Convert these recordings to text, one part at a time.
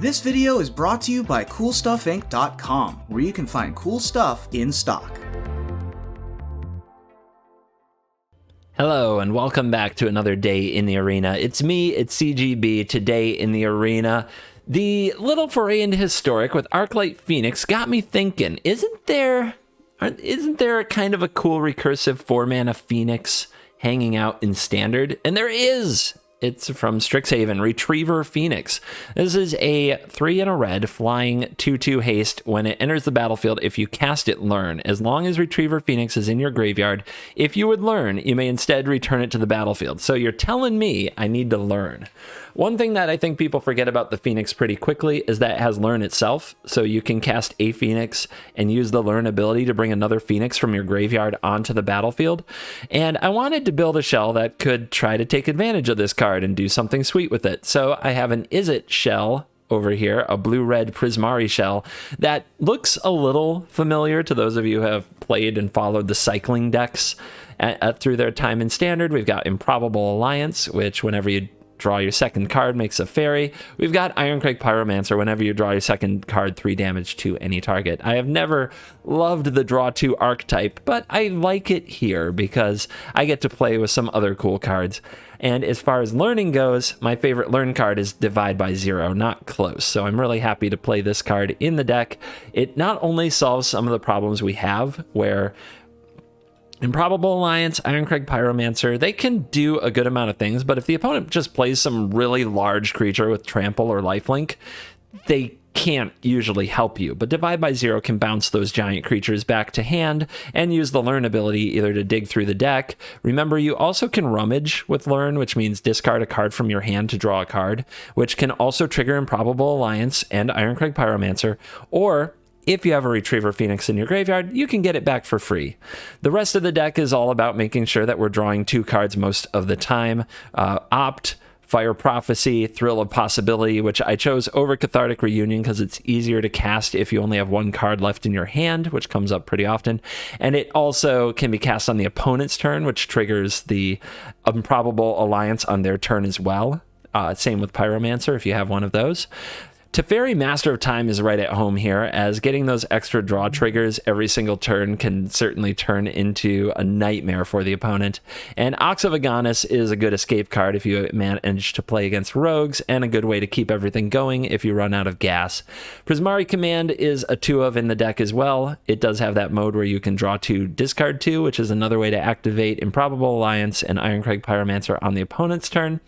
This video is brought to you by CoolStuffInc.com, where you can find cool stuff in stock. Hello and welcome back to another day in the arena. It's me, it's CGB. Today in the arena, the little foray into historic with Arclight Phoenix got me thinking, isn't there a kind of a cool recursive 4-mana Phoenix hanging out in standard? And there is! It's from Strixhaven, Retriever Phoenix. This is a 3 and a red flying 2/2 haste. When it enters the battlefield, if you cast it, learn. As long as Retriever Phoenix is in your graveyard, if you would learn, you may instead return it to the battlefield. So you're telling me I need to learn. One thing that I think people forget about the Phoenix pretty quickly is that it has learn itself. So you can cast a Phoenix and use the learn ability to bring another Phoenix from your graveyard onto the battlefield. And I wanted to build a shell that could try to take advantage of this card and do something sweet with it. So I have an Is It shell over here, a blue-red Prismari shell that looks a little familiar to those of you who have played and followed the cycling decks through their time in Standard. We've got Improbable Alliance, which whenever you draw your second card makes a fairy. We've got Ironcrag Pyromancer. Whenever you draw your second card, 3 damage to any target. I have never loved the draw 2 archetype, but I like it here because I get to play with some other cool cards. And as far as learning goes, my favorite learn card is Divide by Zero, not close. So I'm really happy to play this card in the deck. It not only solves some of the problems we have where Improbable Alliance, Ironcrag Pyromancer, they can do a good amount of things, but if the opponent just plays some really large creature with Trample or Lifelink, they can't usually help you. But Divide by Zero can bounce those giant creatures back to hand and use the Learn ability either to dig through the deck. Remember, you also can Rummage with Learn, which means discard a card from your hand to draw a card, which can also trigger Improbable Alliance and Ironcrag Pyromancer, or if you have a Retriever Phoenix in your graveyard, you can get it back for free. The rest of the deck is all about making sure that we're drawing 2 cards most of the time. Opt, Fire Prophecy, Thrill of Possibility, which I chose over Cathartic Reunion because it's easier to cast if you only have 1 card left in your hand, which comes up pretty often. And it also can be cast on the opponent's turn, which triggers the Improbable Alliance on their turn as well. Same with Pyromancer if you have one of those. Teferi, Master of Time, is right at home here, as getting those extra draw triggers every single turn can certainly turn into a nightmare for the opponent. And Ox of Agonis is a good escape card if you manage to play against rogues, and a good way to keep everything going if you run out of gas. Prismari Command is a 2-of in the deck as well. It does have that mode where you can draw 2, discard 2, which is another way to activate Improbable Alliance and Ironcrag Pyromancer on the opponent's turn.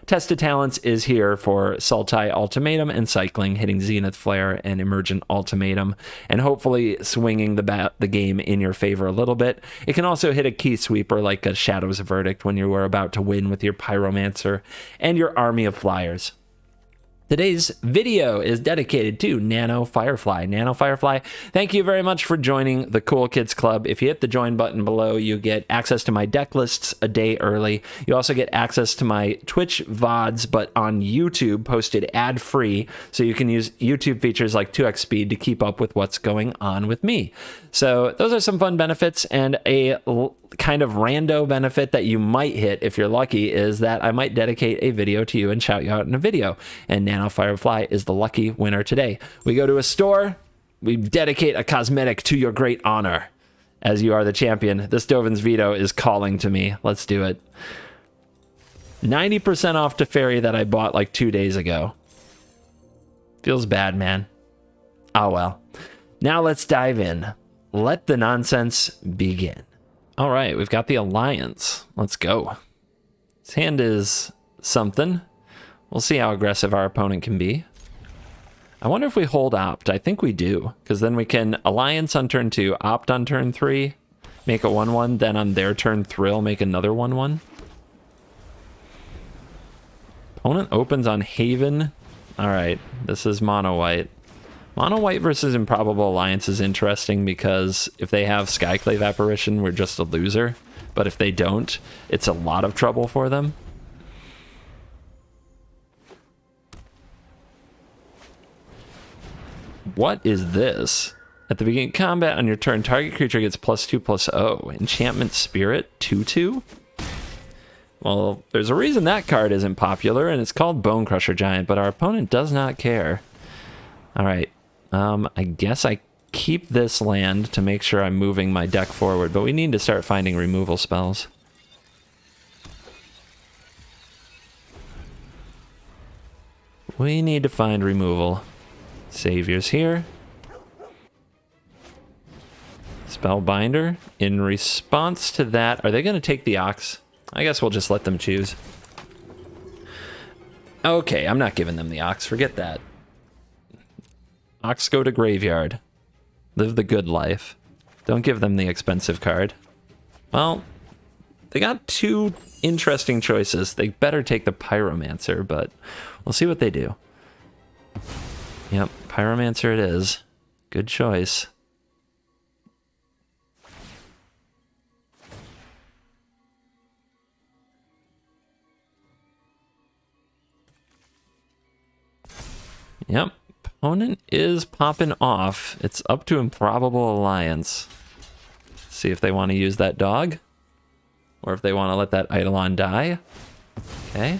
Test of Talents is here for Sultai Ultimatum and cycling, hitting Zenith Flare and Emergent Ultimatum, and hopefully swinging the game in your favor a little bit. It can also hit a key sweeper like a Shadow's Verdict when you are about to win with your Pyromancer and your Army of Flyers. Today's video is dedicated to Nano Firefly. Nano Firefly, thank you very much for joining the Cool Kids Club. If you hit the join button below, you get access to my deck lists a day early. You also get access to my Twitch VODs, but on YouTube, posted ad-free, so you can use YouTube features like 2x speed to keep up with what's going on with me. So those are some fun benefits, and a kind of rando benefit that you might hit if you're lucky is that I might dedicate a video to you and shout you out in a video, and Nano Firefly is the lucky winner today. We go to a store, we dedicate a cosmetic to your great honor, as you are the champion. This Dovin's Veto is calling to me. Let's do it. 90% off Teferi that I bought like 2 days ago. Feels bad, man. Oh well. Now let's dive in. Let the nonsense begin. All right, we've got the Alliance. Let's go. This hand is something. We'll see how aggressive our opponent can be. I wonder if we hold Opt. I think we do, because then we can Alliance on turn 2, Opt on turn 3, make a 1/1, then on their turn Thrill, make another 1/1. Opponent opens on Haven. All right, this is mono white. Mono white versus Improbable Alliance is interesting because if they have Skyclave Apparition, we're just a loser. But if they don't, it's a lot of trouble for them. What is this? At the beginning of combat on your turn, target creature gets +2/+0. Enchantment Spirit, 2/2? Well, there's a reason that card isn't popular, and it's called Bone Crusher Giant, but our opponent does not care. All right. I guess I keep this land to make sure I'm moving my deck forward, but we need to start finding removal spells. We need to find removal. Savior's here. Spellbinder. In response to that, are they going to take the Ox? I guess we'll just let them choose. Okay, I'm not giving them the Ox. Forget that. Ox go to graveyard. Live the good life. Don't give them the expensive card. Well, they got two interesting choices. They better take the Pyromancer, but we'll see what they do. Yep, Pyromancer it is. Good choice. Yep, opponent is popping off. It's up to Improbable Alliance. See if they want to use that dog. Or if they want to let that Eidolon die. Okay.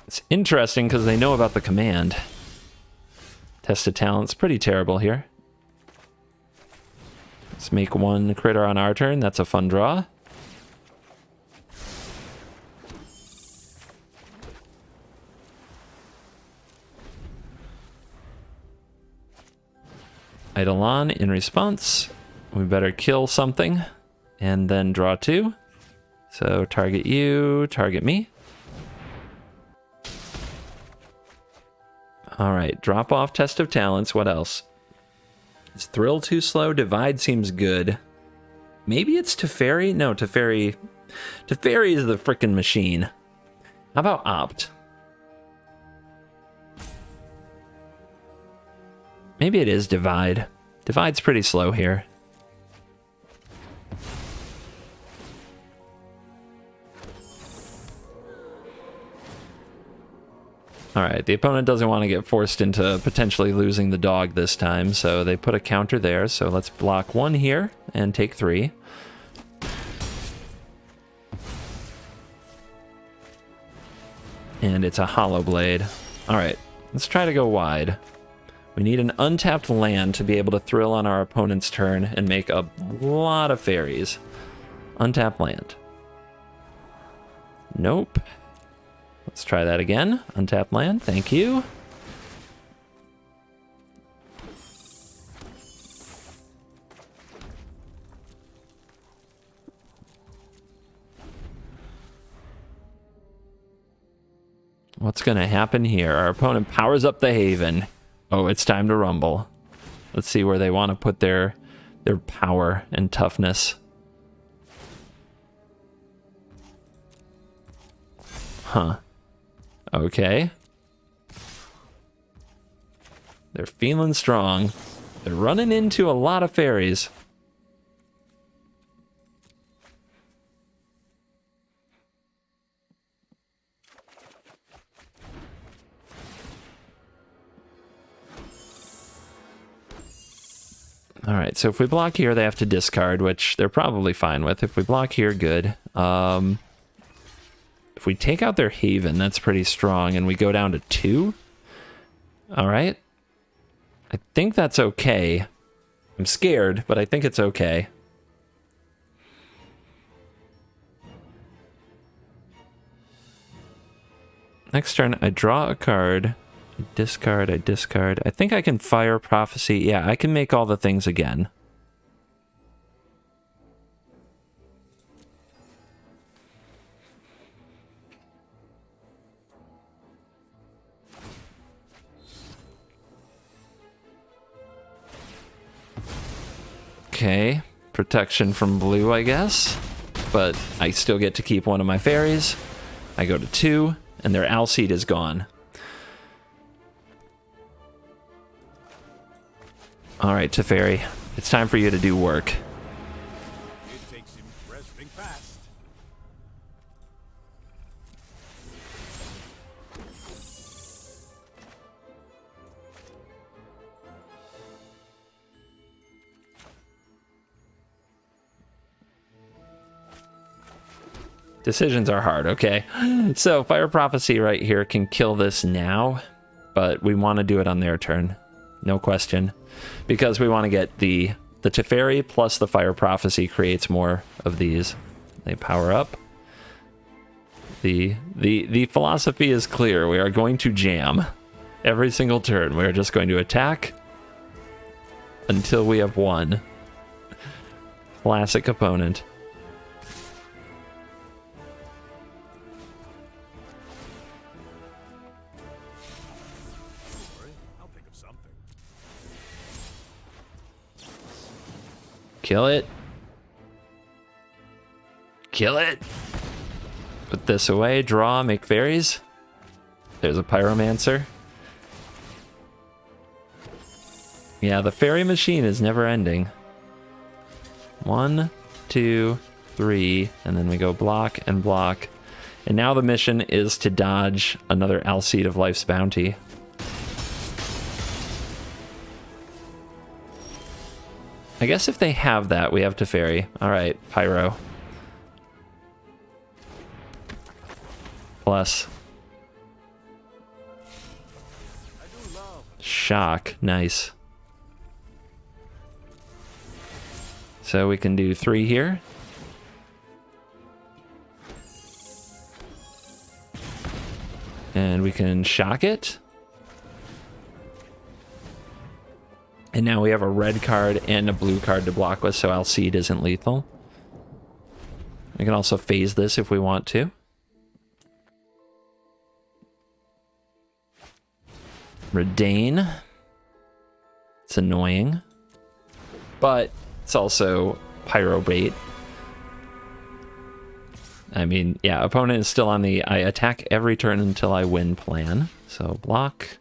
It's interesting because they know about the command. Test of Talent's pretty terrible here. Let's make one critter on our turn. That's a fun draw. Eidolon in response. We better kill something and then draw two. So target you, target me. All right, drop off Test of Talents. What else? Is Thrill too slow? Divide seems good. Maybe it's Teferi? No, Teferi. Teferi is the frickin' machine. How about Opt? Maybe it is Divide. Divide's pretty slow here. Alright, the opponent doesn't want to get forced into potentially losing the dog this time, so they put a counter there. So let's block one here and take three. And it's a Hollow Blade. Alright, let's try to go wide. We need an untapped land to be able to thrill on our opponent's turn and make a lot of fairies. Untapped land. Nope. Let's try that again. Untapped land, thank you. What's going to happen here? Our opponent powers up the Haven. Oh, it's time to rumble. Let's see where they want to put their power and toughness. Huh. Okay. They're feeling strong. They're running into a lot of fairies. All right, so if we block here, they have to discard, which they're probably fine with. If we block here, good. If we take out their Haven, that's pretty strong, and we go down to 2. All right. I think that's okay. I'm scared, but I think it's okay. Next turn, I draw a card. I discard. I think I can fire Prophecy. Yeah, I can make all the things again. Okay, protection from blue, I guess. But I still get to keep one of my fairies. I go to 2, and their Alseed is gone. All right, Teferi, it's time for you to do work. It takes impressing fast. Decisions are hard, okay? So Fire Prophecy right here can kill this now, but we want to do it on their turn. No question. Because we want to get the Teferi plus the Fire Prophecy creates more of these. They power up. The philosophy is clear. We are going to jam every single turn. We are just going to attack until we have won. Classic opponent. I'll think of something. Kill it. Kill it. Put this away. Draw. Make fairies. There's a Pyromancer. Yeah, the fairy machine is never ending. 1, 2, 3, and then we go block and block. And now the mission is to dodge another Alseid of Life's Bounty. I guess if they have that, we have Teferi. Alright, Pyro. Plus. Shock. Nice. So we can do 3 here. And we can shock it. And now we have a red card and a blue card to block with, so Alseid isn't lethal. We can also phase this if we want to. Redain. It's annoying. But it's also Pyro bait. I mean, yeah, opponent is still on the I attack every turn until I win plan. So block.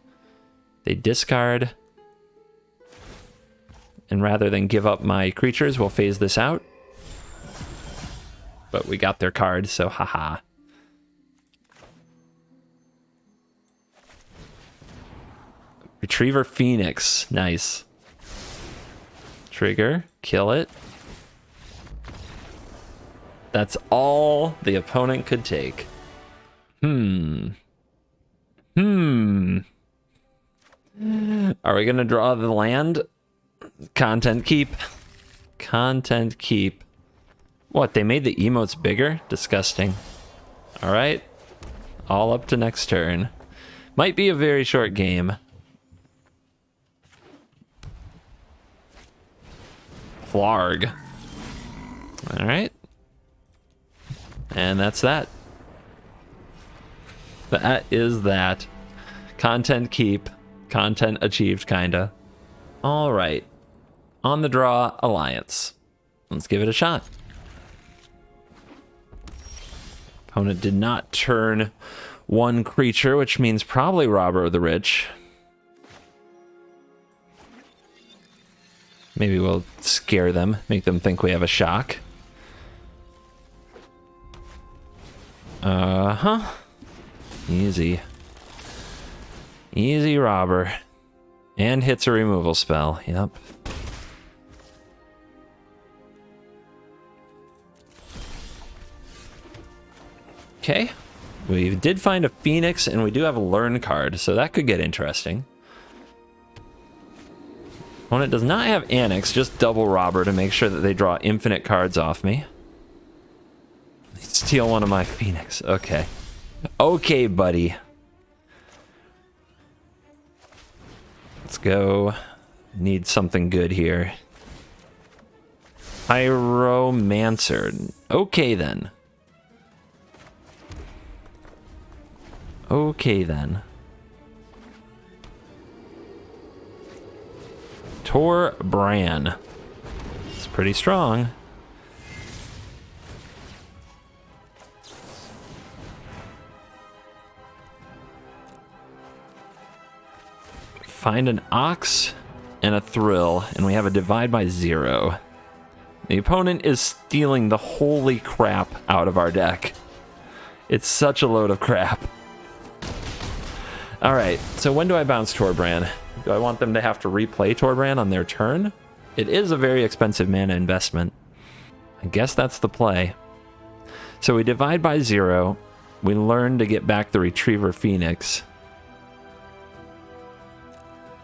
They discard. And rather than give up my creatures, we'll phase this out. But we got their card, so haha. Retriever Phoenix. Nice. Trigger. Kill it. That's all the opponent could take. Are we going to draw the land? Content keep. Content keep. What, they made the emotes bigger? Disgusting. Alright. All up to next turn. Might be a very short game. Flarg. Alright. And that's that. That is that. Content keep. Content achieved, kinda. Alright. On the draw, Alliance. Let's give it a shot. Opponent did not turn one creature, which means probably Robber of the Rich. Maybe we'll scare them, make them think we have a shock. Uh-huh. Easy. Easy Robber. And hits a removal spell, yep. Okay. We did find a Phoenix, and we do have a Learn card, so that could get interesting. Opponent does not have Annex, just double Robber to make sure that they draw infinite cards off me. Steal one of my Phoenix. Okay. Okay, buddy. Let's go. Need something good here. Pyromancer. Okay, then. Okay, then. Tor Bran. It's pretty strong. Find an Ox and a Thrill, and we have a Divide by 0. The opponent is stealing the holy crap out of our deck. It's such a load of crap. Alright, so when do I bounce Torbran? Do I want them to have to replay Torbran on their turn? It is a very expensive mana investment. I guess that's the play. So we divide by 0. We learn to get back the Retriever Phoenix.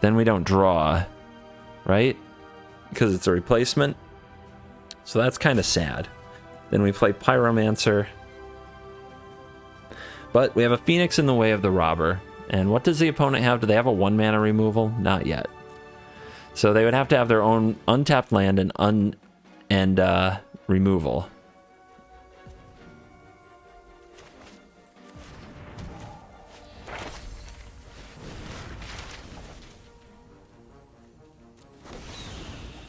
then we don't draw, right? Because it's a replacement. So that's kind of sad. Then we play Pyromancer. But we have a Phoenix in the way of the Robber. And what does the opponent have? Do they have a 1-mana removal? Not yet. So they would have to have their own untapped land and removal.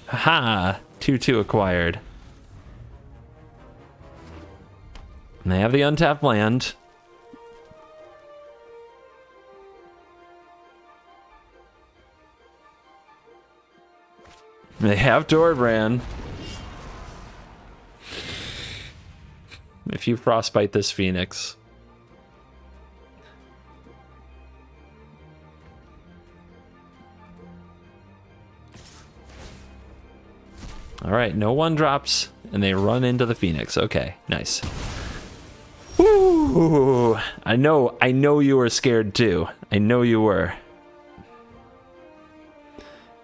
Haha! 2/2 acquired. And they have the untapped land. They have Dorbran. If you frostbite this Phoenix. Alright, no 1-drops, and they run into the Phoenix. Okay, nice. Ooh, I know you were scared too. I know you were.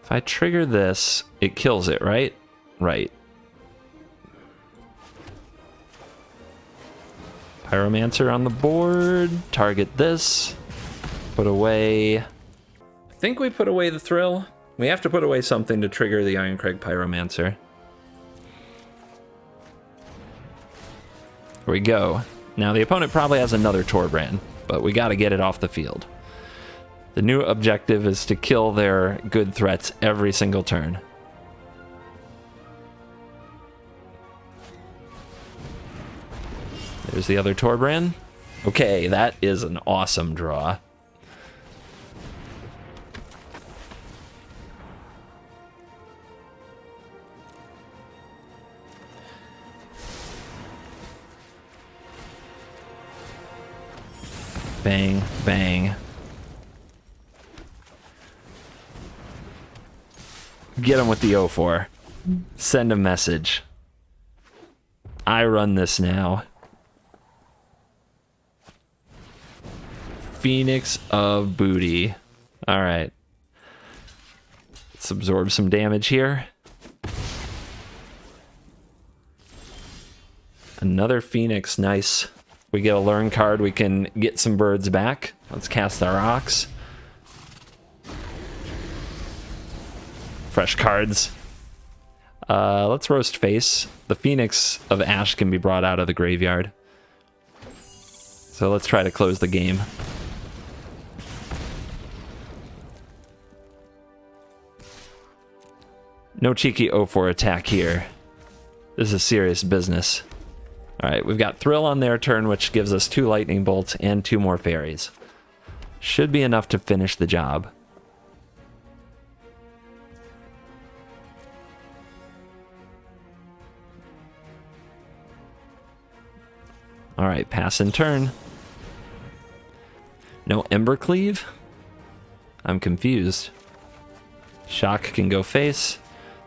If I trigger this, it kills it, right? Right. Pyromancer on the board. Target this. Put away... I think we put away the Thrill. We have to put away something to trigger the Ironcrag Pyromancer. Here we go. Now the opponent probably has another Torbran, but we gotta get it off the field. The new objective is to kill their good threats every single turn. There's the other Torbran. Okay, that is an awesome draw. Bang, bang. Get him with the O4. Send a message. I run this now. Phoenix of Booty. Alright. Let's absorb some damage here. Another Phoenix, nice. We get a learn card, we can get some birds back. Let's cast our Ox. Fresh cards. Let's roast face. The Phoenix of Ash can be brought out of the graveyard. So let's try to close the game. No cheeky 0-4 attack here. This is serious business. Alright, we've got Thrill on their turn, which gives us 2 Lightning Bolts and 2 more Fairies. Should be enough to finish the job. Alright, pass and turn. No Embercleave? I'm confused. Shock can go face,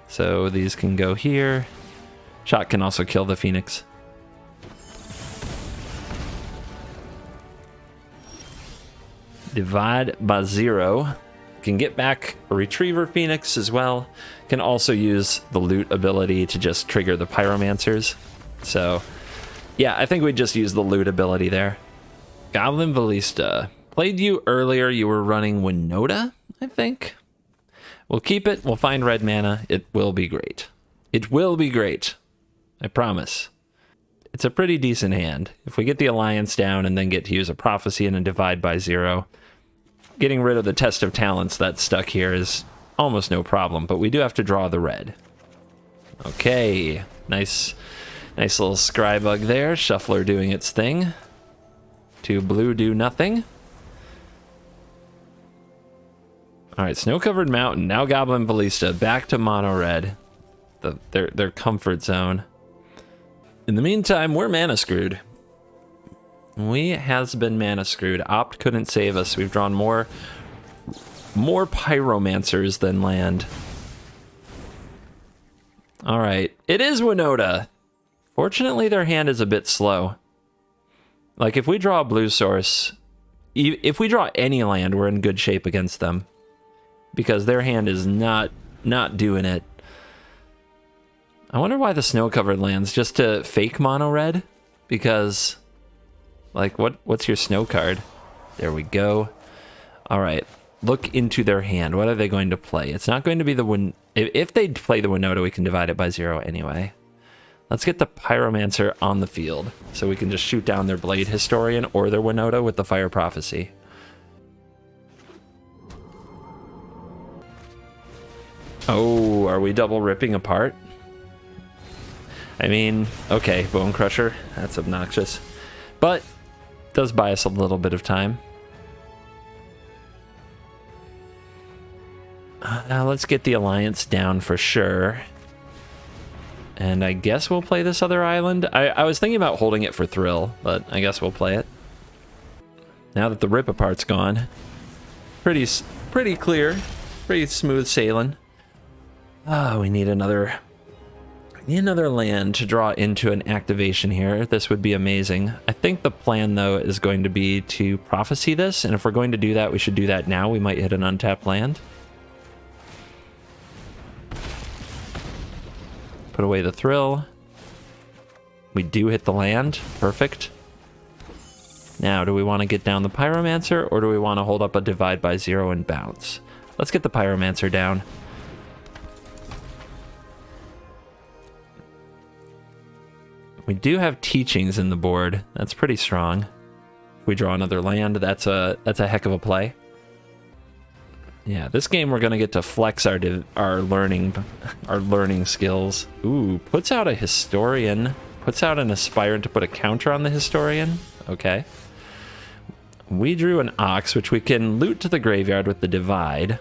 so these can go here. Shock can also kill the Phoenix. Divide by 0. Can get back a Retriever Phoenix as well. Can also use the loot ability to just trigger the Pyromancers. So, yeah, I think we just use the loot ability there. Goblin Ballista. Played you earlier, you were running Winota, I think. We'll keep it, we'll find red mana. It will be great. It will be great. I promise. It's a pretty decent hand. If we get the Alliance down and then get to use a Prophecy and a Divide by 0, getting rid of the Test of Talents that's stuck here is almost no problem, but we do have to draw the red. Okay, nice little Scrybug there. Shuffler doing its thing. 2 blue do nothing. Alright, Snow-Covered Mountain. Now Goblin Ballista. Back to mono red. Their comfort zone. In the meantime, we're mana screwed. We has been mana screwed. Opt couldn't save us. We've drawn more Pyromancers than land. Alright. It is Winota. Fortunately, their hand is a bit slow. Like, if we draw a blue source, if we draw any land, we're in good shape against them. because their hand is not doing it. I wonder why the snow-covered lands, just to fake mono red? Because, like, what's your snow card? There we go. All right, look into their hand. What are they going to play? It's not going to be the win. If they play the Winota, we can divide it by 0 anyway. Let's get the Pyromancer on the field so we can just shoot down their Blade Historian or their Winota with the Fire Prophecy. Oh, are we double ripping apart? I mean, okay, Bone Crusher, that's obnoxious. But does buy us a little bit of time. Let's get the Alliance down for sure. And I guess we'll play this other island. I was thinking about holding it for Thrill, but I guess we'll play it. Now that the rip apart's gone. Pretty clear. Pretty smooth sailing. Ah, we need another land to draw into an activation here. This would be amazing. I think the plan, though, is going to be to Prophecy this, and if we're going to do that, we should do that now. We might hit an untapped land. Put away the Thrill. We do hit the land. Perfect. Now, do we want to get down the Pyromancer, or do we want to hold up a divide by 0 and bounce? Let's get the Pyromancer down. We do have Teachings in the board. That's pretty strong. If we draw another land, that's a heck of a play. Yeah, this game we're gonna get to flex our learning skills. Ooh, puts out a Historian. Puts out an Aspirant to put a counter on the Historian. Okay. We drew an Ox, which we can loot to the graveyard with the Divide.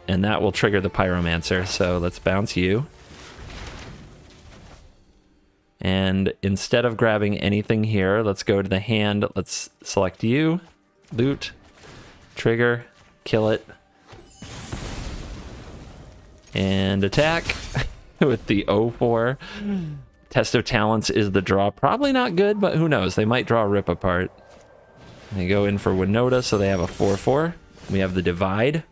And that will trigger the Pyromancer, so let's bounce you. And instead of grabbing anything here, let's go to the hand. Let's select you, loot, trigger, kill it, and attack with the 0-4. Test of Talents is the draw. Probably not good, but who knows? They might draw Rip Apart. They go in for Winota, so they have a 4-4. We have the Divide.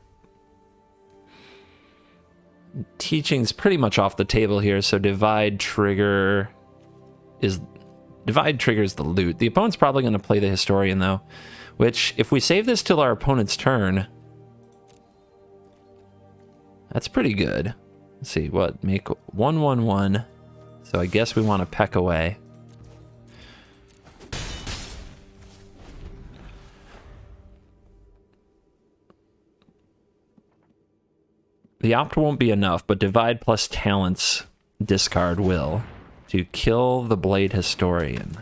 Teaching's pretty much off the table here, so Divide triggers the loot. The opponent's probably going to play the Historian, though, which, if we save this till our opponent's turn, that's pretty good. Let's see, what? Make 1/1/1. So I guess we want to peck away. The opt won't be enough, but Divide plus Talents discard will to kill the Blade Historian.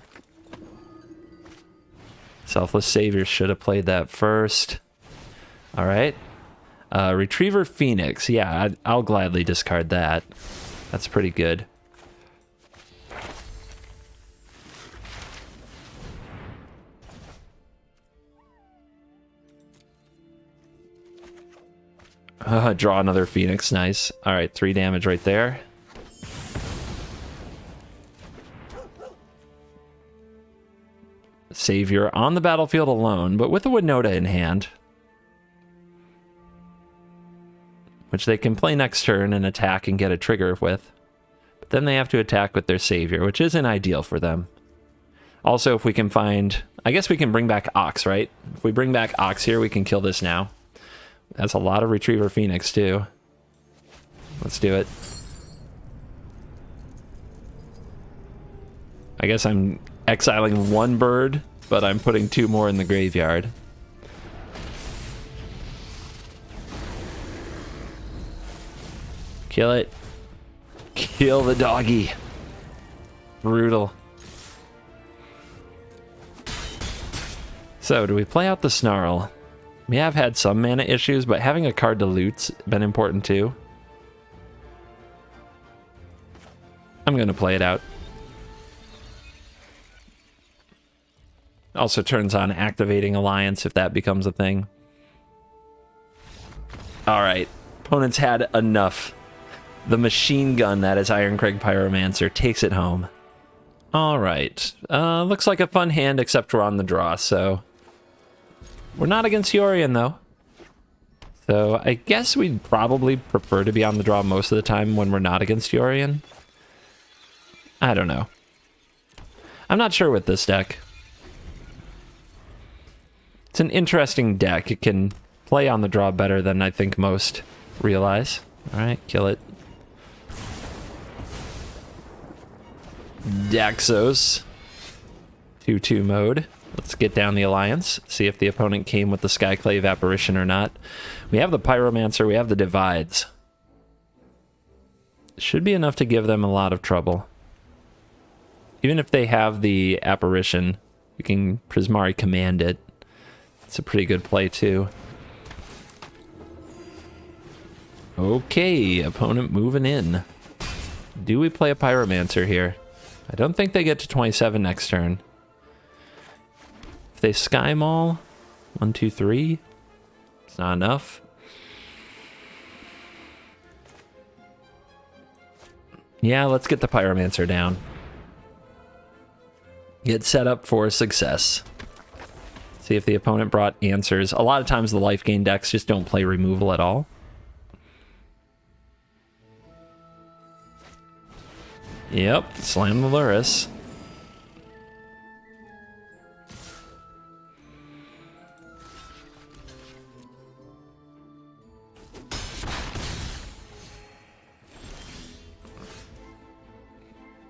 Selfless Savior should have played that first. All right. Retriever Phoenix. Yeah, I'll gladly discard that. That's pretty good. Draw another Phoenix. Nice. All right, 3 damage right there. Savior on the battlefield alone, but with a Winota in hand, which they can play next turn and attack and get a trigger with. But then they have to attack with their Savior, which isn't ideal for them. Also, if we can find... I guess we can bring back Ox, right? If we bring back Ox here, we can kill this now. That's a lot of Retriever Phoenix, too. Let's do it. I guess I'm exiling 1 bird, but I'm putting 2 more in the graveyard. Kill it. Kill the doggy. Brutal. So, do we play out the Snarl? We have had some mana issues, but having a card to loot's been important too. I'm gonna play it out. Also turns on activating Alliance if that becomes a thing. Alright, opponent's had enough. The machine gun that is Ironcrag Pyromancer takes it home. Alright, looks like a fun hand except we're on the draw, so... We're not against Yorion, though. So I guess we'd probably prefer to be on the draw most of the time when we're not against Yorion. I don't know. I'm not sure with this deck. It's an interesting deck. It can play on the draw better than I think most realize. Alright, kill it. Daxos. 2-2 mode. Let's get down the Alliance. See if the opponent came with the Skyclave Apparition or not. We have the Pyromancer. We have the Divides. Should be enough to give them a lot of trouble. Even if they have the Apparition, we can Prismari Command it. It's a pretty good play too. Okay, opponent moving in. Do we play a Pyromancer here? I don't think they get to 27 next turn. If they Sky Maul, 1, 2, 3, it's not enough. Yeah, let's get the Pyromancer down. Get set up for success. See if the opponent brought answers. A lot of times the life gain decks just don't play removal at all. Yep, slam the Lurrus.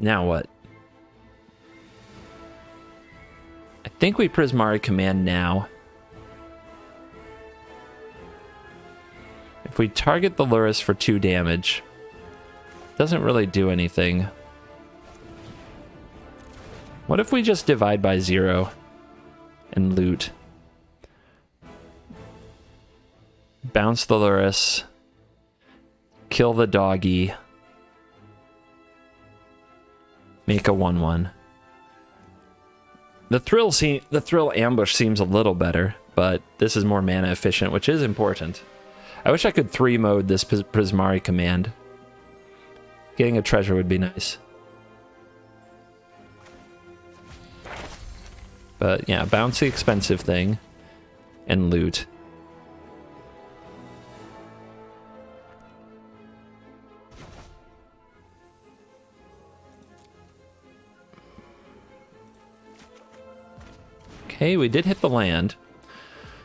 Now what? I think we Prismari Command now. If we target the Lurrus for 2 damage, doesn't really do anything. What if we just divide by 0 and loot? Bounce the Lurrus. Kill the doggy. Make a 1/1. The thrill ambush seems a little better, but this is more mana efficient, which is important. I wish I could 3-mode this Prismari Command. Getting a treasure would be nice. But yeah, bounce the expensive thing and loot. Okay, we did hit the land.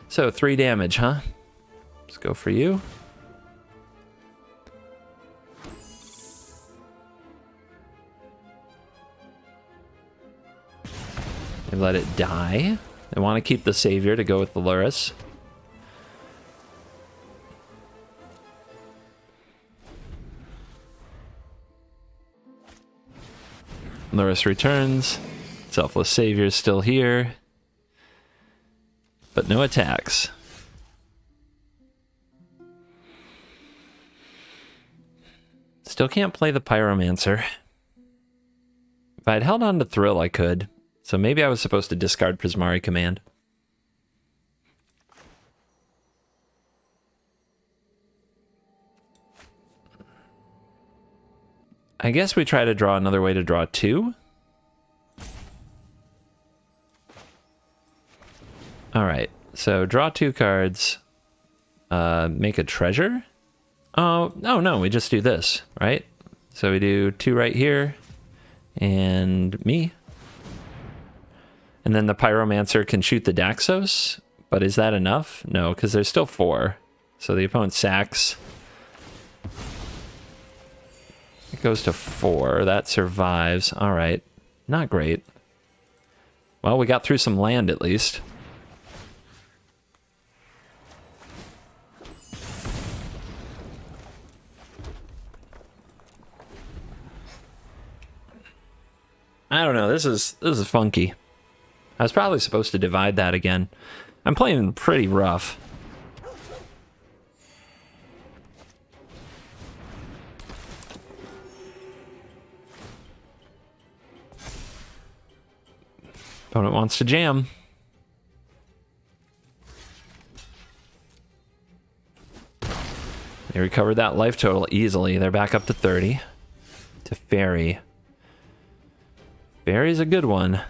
So 3 damage, huh? Let's go for you. They let it die. They want to keep the Savior to go with the Lurrus. Lurrus returns. Selfless Savior is still here. But no attacks. Still can't play the Pyromancer. If I'd held on to Thrill, I could. So maybe I was supposed to discard Prismari Command. I guess we try to draw another way to draw 2. Alright, so draw 2 cards. Make a treasure? Oh, no, we just do this, right? So we do 2 right here. And me. And then the Pyromancer can shoot the Daxos. But is that enough? No, because there's still 4. So the opponent sacks. It goes to 4. That survives. Alright. Not great. Well, we got through some land at least. I don't know, this is funky. I was probably supposed to divide that again. I'm playing pretty rough. Opponent wants to jam. They recovered that life total easily. They're back up to 30. To Fairy. Fairy's a good one.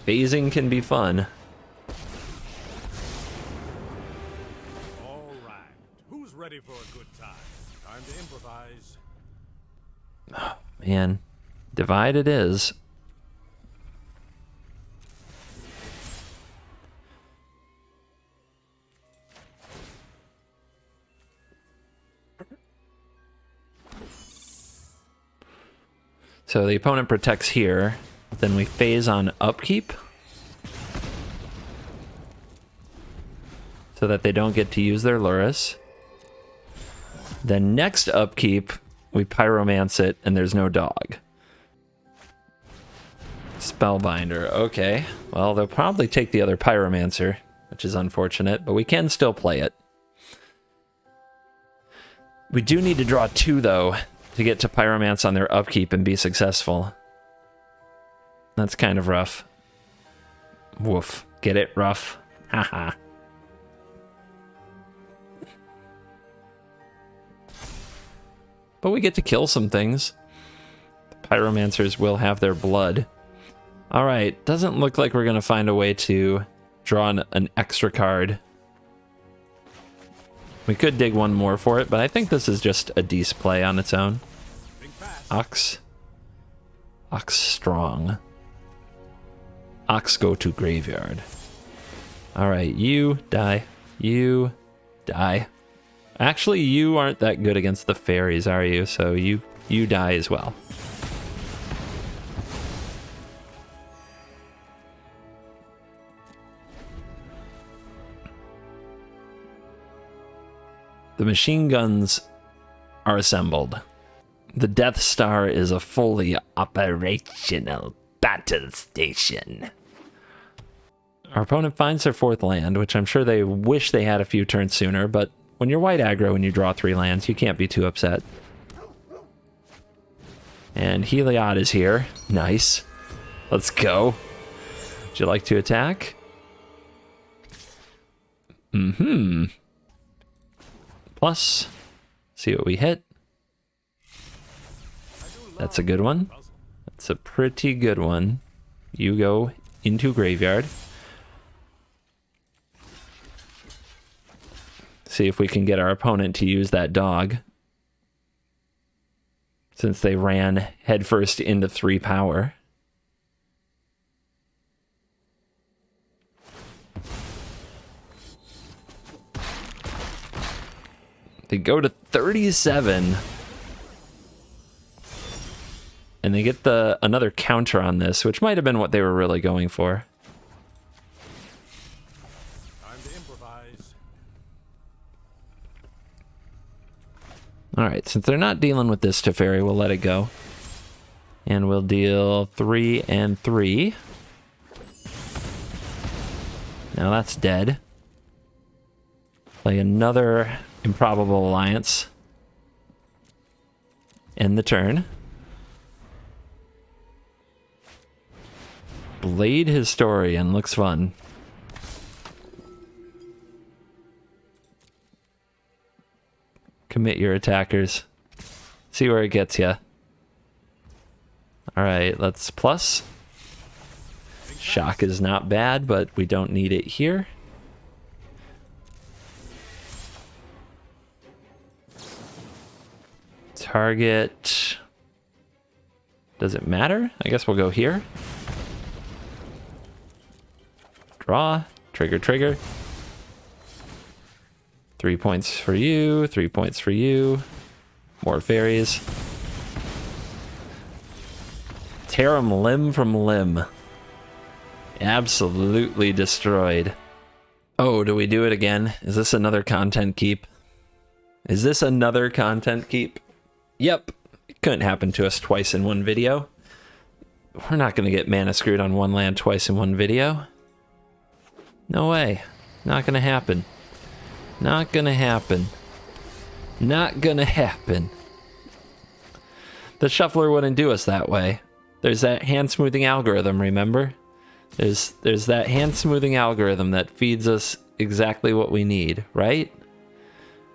Phasing can be fun. All right. Time to improvise. Oh, man. Divide it is. So the opponent protects here. Then we phase on upkeep. So that they don't get to use their Luris. Then next upkeep, we Pyromance it, and there's no dog. Spellbinder, okay. Well, they'll probably take the other Pyromancer, which is unfortunate, but we can still play it. We do need to draw 2, though, to get to Pyromance on their upkeep and be successful. That's kind of rough. Woof. Get it? Rough. Haha. But we get to kill some things. The Pyromancers will have their blood. Alright, doesn't look like we're going to find a way to draw an extra card. We could dig one more for it, but I think this is just a Deece play on its own. Ox. Ox strong. Ox go to graveyard. Alright, you die. You die. Actually, you aren't that good against the fairies, are you? So you die as well. The machine guns are assembled. The Death Star is a fully operational battle station. Our opponent finds their 4th land, which I'm sure they wish they had a few turns sooner, but when you're white aggro and you draw 3 lands, you can't be too upset. And Heliod is here. Nice. Let's go. Would you like to attack? Mm-hmm. Plus, see what we hit. That's a good one. That's a pretty good one. You go into graveyard. See if we can get our opponent to use that dog. Since they ran headfirst into 3 power. They go to 37. And they get another counter on this, which might have been what they were really going for. Time to improvise. Alright, since they're not dealing with this Teferi, we'll let it go. And we'll deal 3 and 3. Now that's dead. Play another Improbable Alliance. End the turn. Blade Historian looks fun. Commit your attackers. See where it gets you. Alright, let's plus. Shock is not bad, but we don't need it here. Target. Does it matter? I guess we'll go here. Draw. Trigger, trigger. 3 points for you. 3 points for you. More fairies. Tear 'em limb from limb. Absolutely destroyed. Oh, do we do it again? Is this another content keep? Is this another content keep? Yep. It couldn't happen to us twice in one video. We're not going to get mana screwed on 1 land twice in one video. No way. Not gonna happen. Not gonna happen. Not gonna happen. The shuffler wouldn't do us that way. There's that hand smoothing algorithm, remember? There's that hand smoothing algorithm that feeds us exactly what we need, right?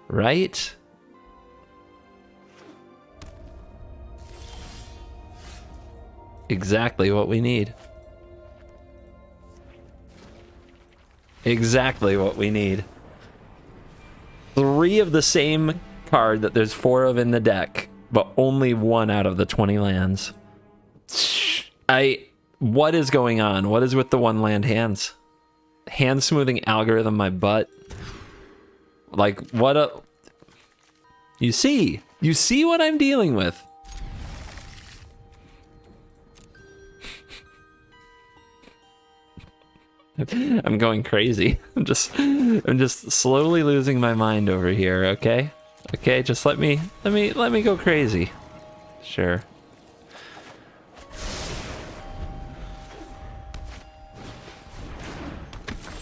Right? Exactly what we need. Exactly what we need. 3 of the same card that there's 4 of in the deck, but only 1 out of the 20 lands. What is going on? What is with the 1 land hands? Hand smoothing algorithm my butt. Like, what a... You see what I'm dealing with. I'm going crazy. I'm just slowly losing my mind over here, okay? Okay, just let me go crazy. Sure.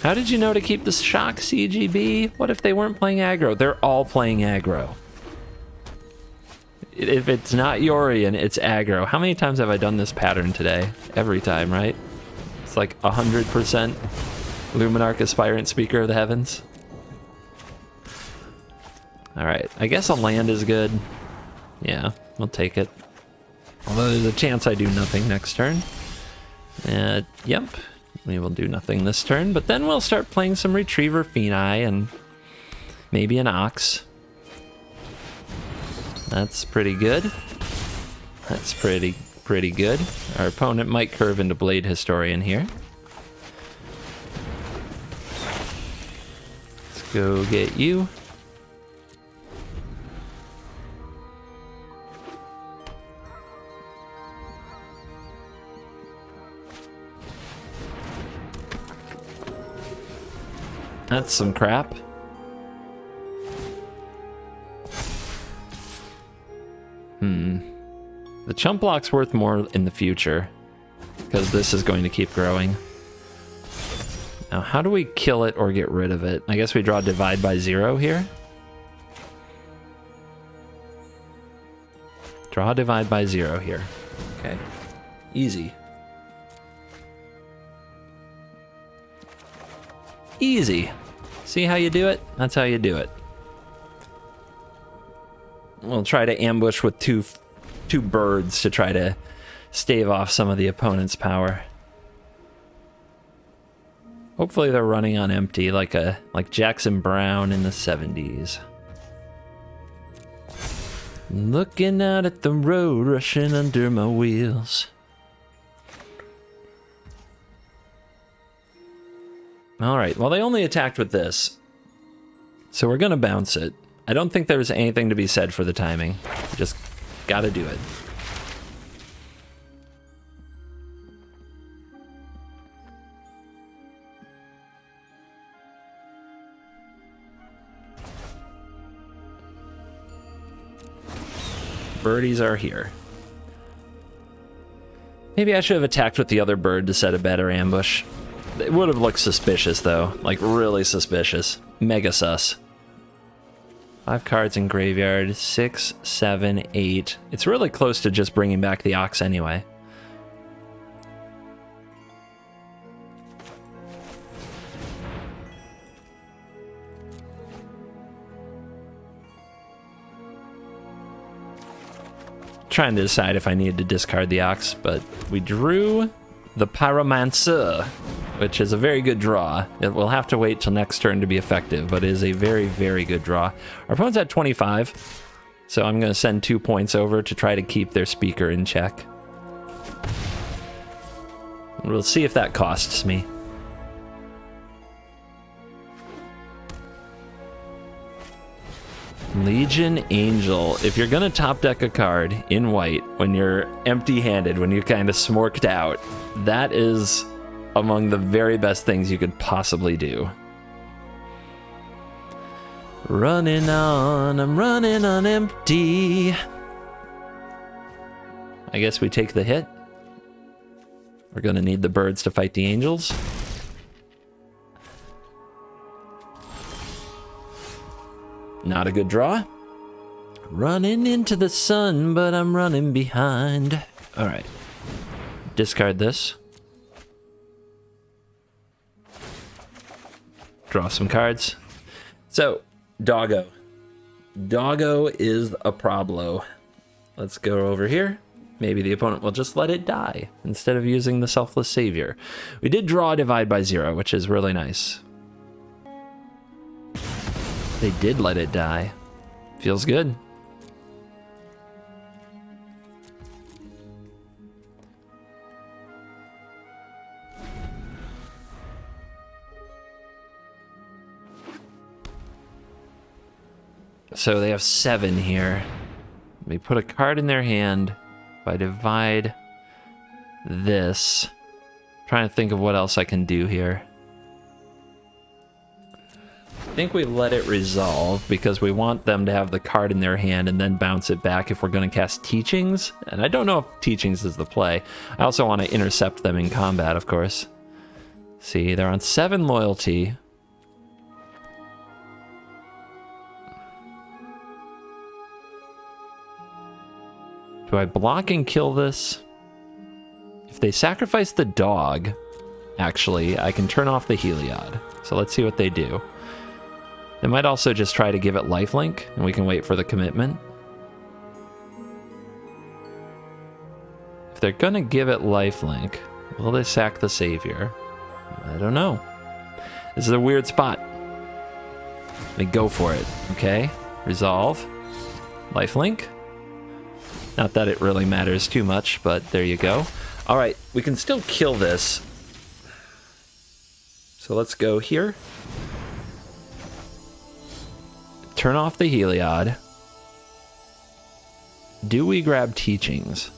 How did you know to keep the shock, CGB? What if they weren't playing aggro? They're all playing aggro. If it's not Yorion, it's aggro. How many times have I done this pattern today? Every time, right? It's like 100% Luminarch Aspirant Speaker of the Heavens. Alright, I guess a land is good. Yeah, we'll take it. Although there's a chance I do nothing next turn. Yep. We will do nothing this turn, but then we'll start playing some Retriever Phenai and maybe an Ox. That's pretty good. That's pretty good. Our opponent might curve into Blade Historian here. Let's go get you. That's some crap. The chump block's worth more in the future, because this is going to keep growing. Now, how do we kill it or get rid of it? I guess we draw Divide by 0 here. Draw Divide by 0 here. Okay. Easy. Easy. See how you do it? That's how you do it. We'll try to ambush with two birds to try to stave off some of the opponent's power. Hopefully they're running on empty like Jackson Brown in the 70s. Looking out at the road rushing under my wheels. Alright, well they only attacked with this, so we're gonna bounce it. I don't think there's anything to be said for the timing. You just gotta do it. Birdies are here. Maybe I should have attacked with the other bird to set a better ambush. It would have looked suspicious, though. Like, really suspicious. Mega sus. 5 cards in graveyard. 6, 7, 8. It's really close to just bringing back the Ox anyway. Trying to decide if I needed to discard the Ox, but we drew the Pyromancer, which is a very good draw. It will have to wait till next turn to be effective, but it is a very, very good draw. Our opponent's at 25, so I'm going to send 2 points over to try to keep their speaker in check. We'll see if that costs me. Legion Angel. If you're going to top deck a card in white when you're empty-handed, when you're kind of smorked out, that is among the very best things you could possibly do. Running on, I'm running on empty. I guess we take the hit. We're gonna need the birds to fight the angels. Not a good draw. Running into the sun, but I'm running behind. All right. Discard this. Draw some cards. So, Doggo. Doggo is a Problo. Let's go over here. Maybe the opponent will just let it die instead of using the Selfless Savior. We did draw a Divide by 0, which is really nice. They did let it die. Feels good. So they have 7 here. We put a card in their hand. If I divide this, I'm trying to think of what else I can do here. I think we let it resolve because we want them to have the card in their hand and then bounce it back if we're going to cast Teachings. And I don't know if Teachings is the play. I also want to intercept them in combat, of course. See, they're on 7 loyalty. Do I block and kill this? If they sacrifice the dog, actually, I can turn off the Heliod. So let's see what they do. They might also just try to give it lifelink, and we can wait for the commitment. If they're gonna give it lifelink, will they sack the Savior? I don't know. This is a weird spot. They go for it, okay? Resolve. Lifelink. Not that it really matters too much, but there you go. All right, we can still kill this. So let's go here. Turn off the Heliod. Do we grab Teachings?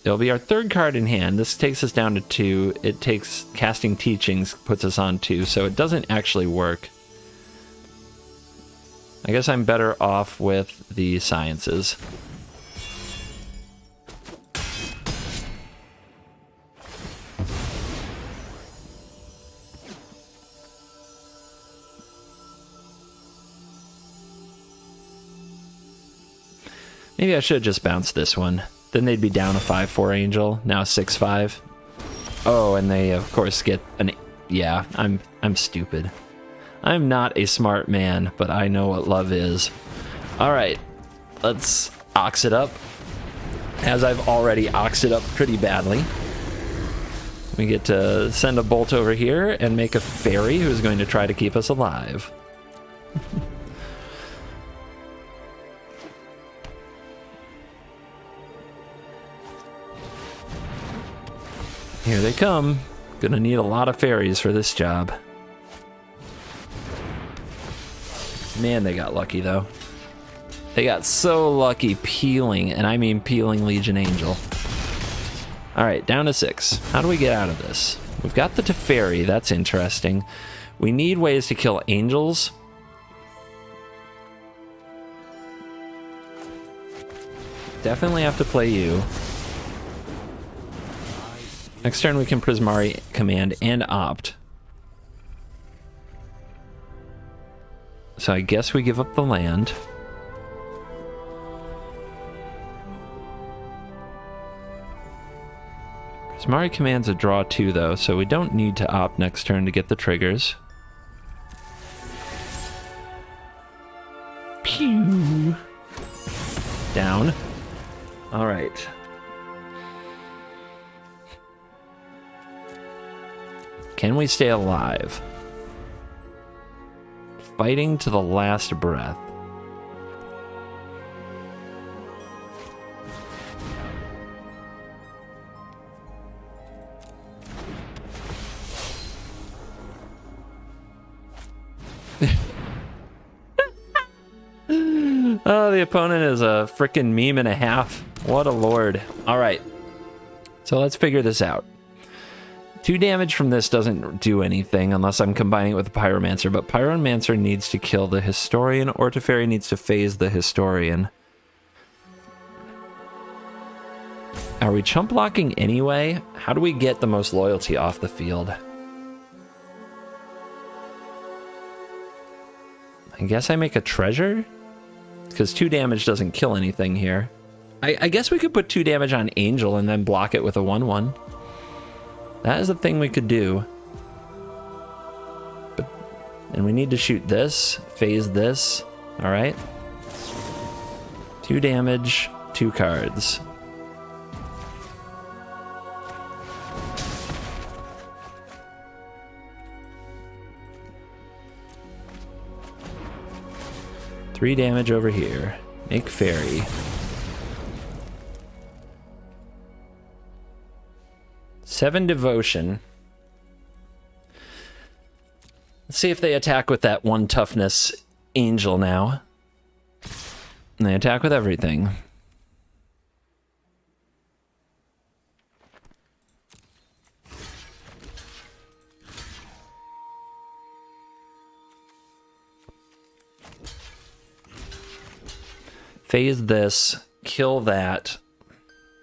It'll be our 3rd card in hand. This takes us down to 2. It takes casting Teachings, puts us on 2, so it doesn't actually work. I guess I'm better off with the Sciences. Maybe I should have just bounced this one. Then they'd be down a 5/4 Angel, now 6/5. Oh, and they of course get an... Yeah, I'm stupid. I'm not a smart man, but I know what love is. Alright, let's ox it up. As I've already oxed it up pretty badly. We get to send a bolt over here and make a fairy who's going to try to keep us alive. Here they come. Gonna need a lot of fairies for this job. Man, they got lucky, though. They got so lucky peeling, and I mean peeling Legion Angel. Alright, down to 6. How do we get out of this? We've got the Teferi, that's interesting. We need ways to kill angels. Definitely have to play you. Next turn we can Prismari command and opt. So I guess we give up the land. Prismari commands a draw 2 though, so we don't need to opt next turn to get the triggers. Pew! Down. Alright. Can we stay alive? Fighting to the last breath. Oh, the opponent is a frickin' meme and a half. What a lord. Alright. So let's figure this out. 2 damage from this doesn't do anything unless I'm combining it with the Pyromancer, but Pyromancer needs to kill the Historian, or Teferi needs to phase the Historian. Are we chump blocking anyway? How do we get the most loyalty off the field? I guess I make a treasure? Because 2 damage doesn't kill anything here. I guess we could put 2 damage on Angel and then block it with a 1/1. That is a thing we could do. And we need to shoot this, phase this. Alright. 2 damage, 2 cards. 3 damage over here. Make fairy. Seven devotion. Let's see if they attack with that 1 toughness angel now. And they attack with everything. Phase this, kill that.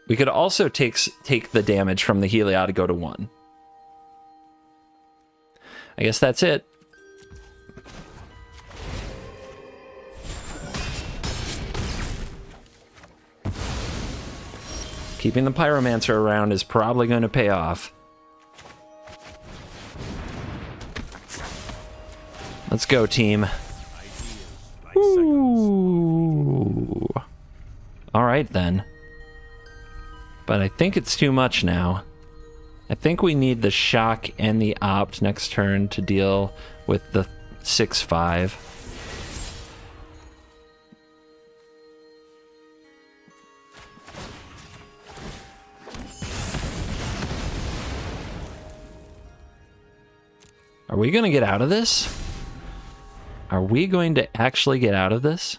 We could also take the damage from the Heliod to go to 1. I guess that's it. Keeping the Pyromancer around is probably going to pay off. Let's go, team. Ooh. All right, then. But I think it's too much now. I think we need the shock and the opt next turn to deal with the 6/5. Are we going to get out of this? Are we going to actually get out of this?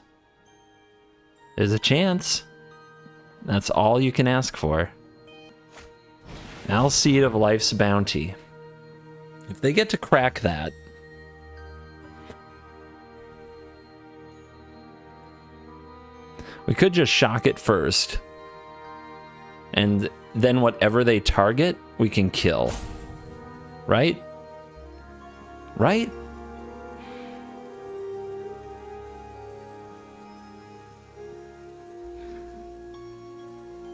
There's a chance. That's all you can ask for. Alseed of Life's Bounty. If they get to crack that, we could just shock it first. And then whatever they target, we can kill. Right? Right?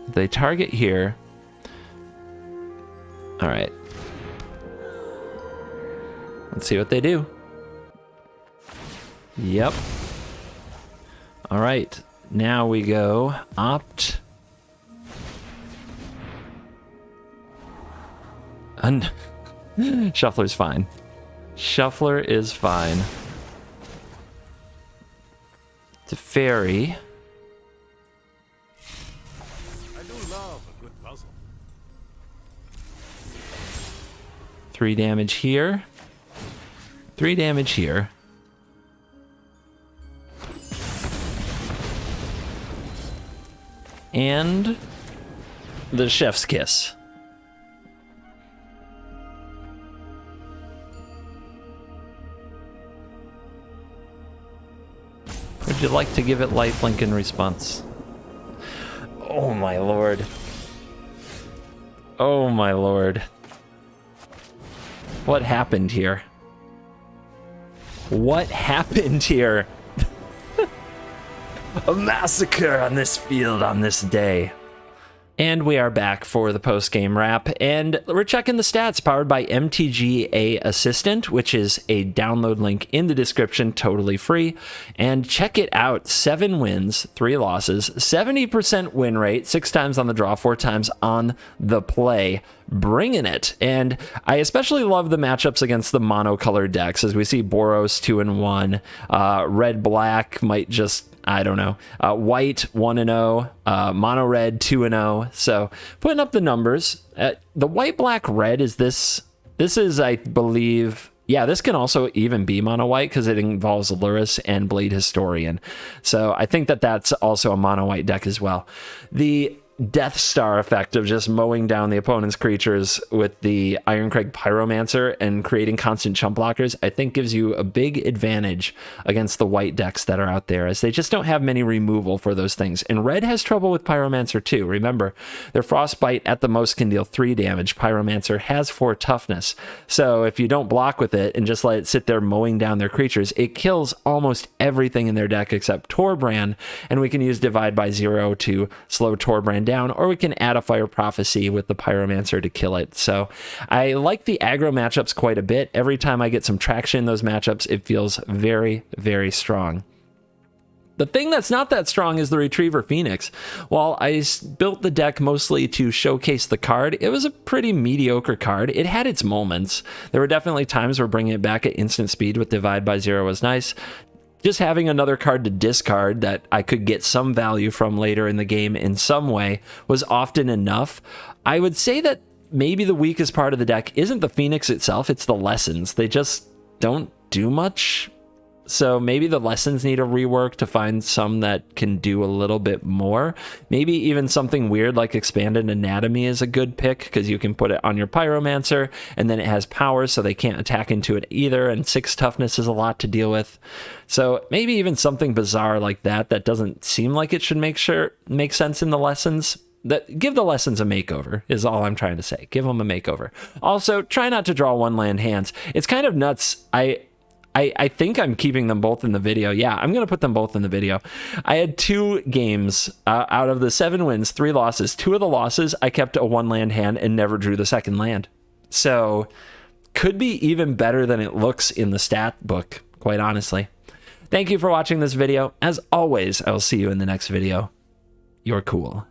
They target here. All right. Let's see what they do. Yep. All right. Now we go opt. Shuffler's fine. Shuffler is fine. To fairy. I do love a good puzzle. 3 damage here. 3 damage here. And the chef's kiss. Would you like to give it lifelink in response? Oh my lord. Oh my lord. What happened here? What happened here? A massacre on this field on this day. And we are back for the post-game wrap, and we're checking the stats powered by MTG Assistant, which is a download link in the description, totally free. And check it out, 7 wins, 3 losses, 70% win rate, 6 times on the draw, 4 times on the play, bringing it. And I especially love the matchups against the monocolored decks, as we see Boros 2-1, red-black might just, I don't know. White 1-0, mono red 2-0. So putting up the numbers. The white black red is this. This is, I believe, yeah. This can also even be mono white because it involves Luris and Blade Historian. So I think that that's also a mono white deck as well. The Death Star effect of just mowing down the opponent's creatures with the Ironcrag Pyromancer and creating constant chump blockers, I think gives you a big advantage against the white decks that are out there, as they just don't have many removal for those things. And red has trouble with Pyromancer too. Remember, their Frostbite at the most can deal 3 damage. Pyromancer has 4 toughness. So if you don't block with it and just let it sit there mowing down their creatures, it kills almost everything in their deck except Torbrand, and we can use Divide by 0 to slow Torbrand down, or we can add a Fire Prophecy with the Pyromancer to kill it. So I like the aggro matchups quite a bit. Every time I get some traction in those matchups, it feels very, very strong. The thing that's not that strong is the Retriever Phoenix. While I built the deck mostly to showcase the card, it was a pretty mediocre card. It had its moments. There were definitely times where bringing it back at instant speed with Divide by 0 was nice. just having another card to discard that I could get some value from later in the game in some way was often enough. I would say that maybe the weakest part of the deck isn't the Phoenix itself, it's the lessons. They just don't do much. So maybe the lessons need a rework to find some that can do a little bit more. Maybe even something weird like Expanded Anatomy is a good pick, because you can put it on your Pyromancer, and then it has power, so they can't attack into it either, and 6 toughness is a lot to deal with. So maybe even something bizarre like that doesn't seem like it should make sense in the lessons. Give the lessons a makeover is all I'm trying to say. Give them a makeover. Also, try not to draw 1-land hands. It's kind of nuts. I think I'm keeping them both in the video. Yeah, I'm going to put them both in the video. I had 2 games out of the 7 wins, 3 losses. 2 of the losses, I kept a 1-land hand and never drew the second land. So could be even better than it looks in the stat book, quite honestly. Thank you for watching this video. As always, I will see you in the next video. You're cool.